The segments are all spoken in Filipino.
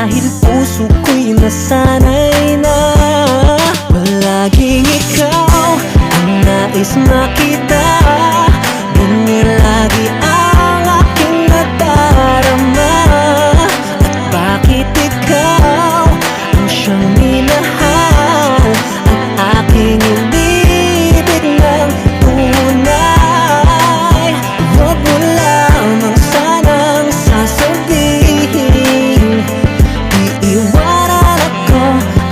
Dahil puso ko'y nasanay na palaging ikaw ang nais makita. Ganyan lagi ang aking nadarama. At bakit ikaw ang siyang minahal, ang aking inibig ng tunay? Huwag mo lamang sanang sasabihin iiwanan ako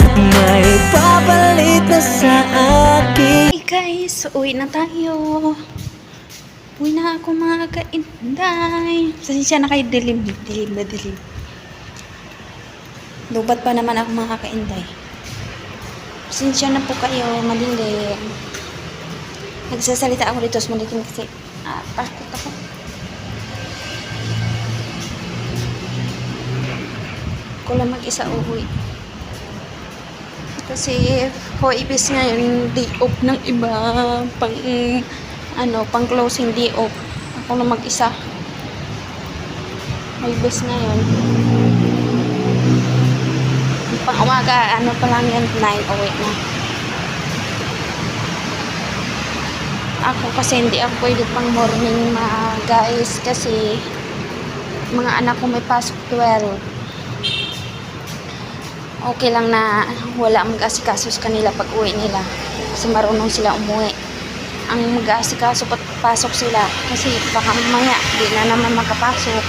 at may papalit na sa akin. Hey guys, uwi na tayo. Uwi na ako mga kainday. Pasensya na kayo, dilim na dilim. Lubat pa naman ako mga kainday. Pasensya na po kayo, madilim. Nagsasalita ako dito sa madilim kasi takot ako. Ako lang mag-isa uwi. Kasi ibis ngayon, day off ng iba, pang closing day off. Ako lang mag-isa. Ibis ngayon. Pang umaga, pa lang yan, 9 uwi na. Ako kasi hindi ako pwede pang morning guys, kasi mga anak ko may pasok 12. Okay lang na wala mag-asikaso sa kanila pag uwi nila kasi marunong sila umuwi. Ang mag-asikaso pag pasok sila kasi baka mamaya di na naman makapasok.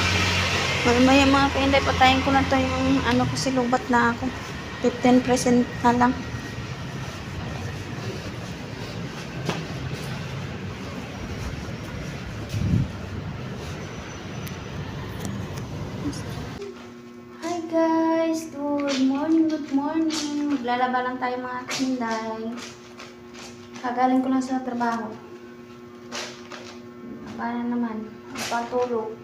Mamaya mga kainday, patayin ko na to yung kasi lubat na ako. 15% na lang. Hi guys, good morning. Maglalaba lang tayo mga kainday. Kagaling ko lang sa trabaho. Paano naman? Patulog.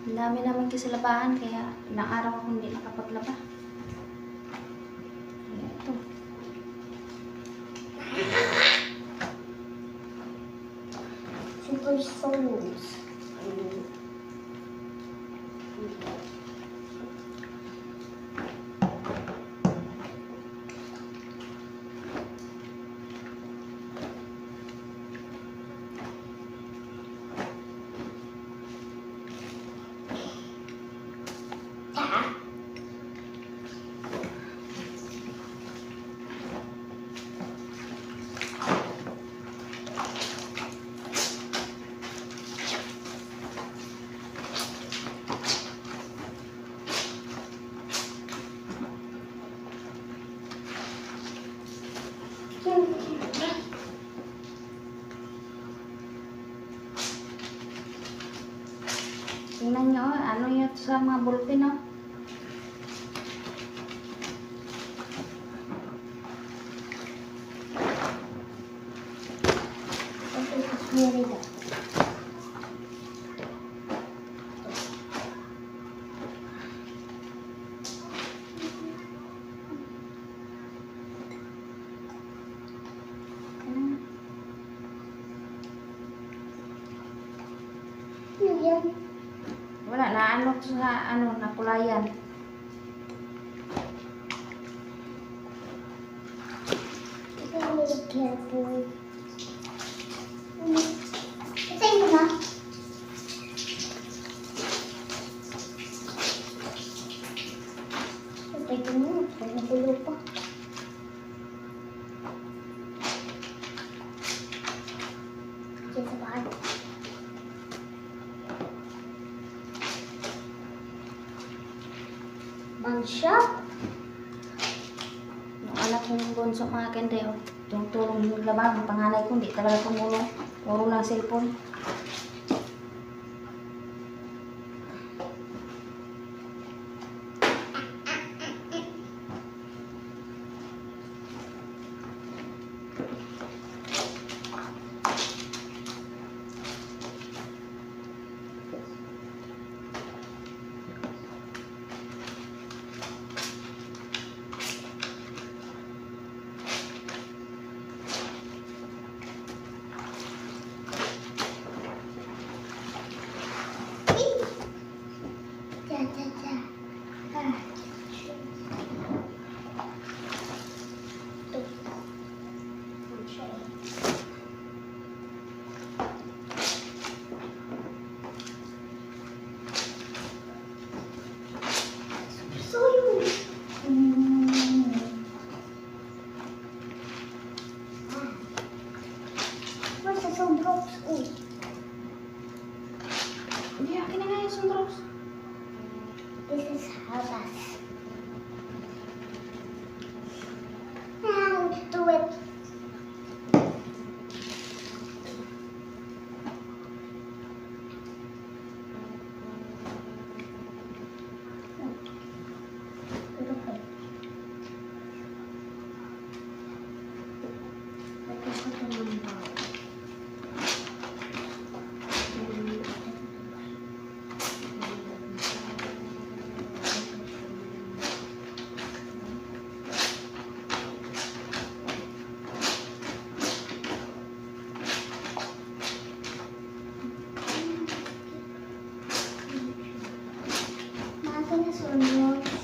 Ang dami naman kasi labahan, kaya ilang araw ako hindi nakapaglaba. Kaya ito. Super Souls. Tingnan nyo, yun sa mga bulpin, no? Wala na sa nakulayan. Careful. Ito mo na. Ito mo. Pag nagulo pa. Diyan sa bahay. Bang shop. Yung anak kong bunso mga kende, yung tulong yung labang, ang panganay ko, hindi talaga tumulong. Puro lang cellphone. Ah. Ito. Ano siya eh. So yun. Ah. Where's the sunblock? Oh. Hindi, akin na nga yung sunrose. This is Habas. Now do it. Natin na sunod.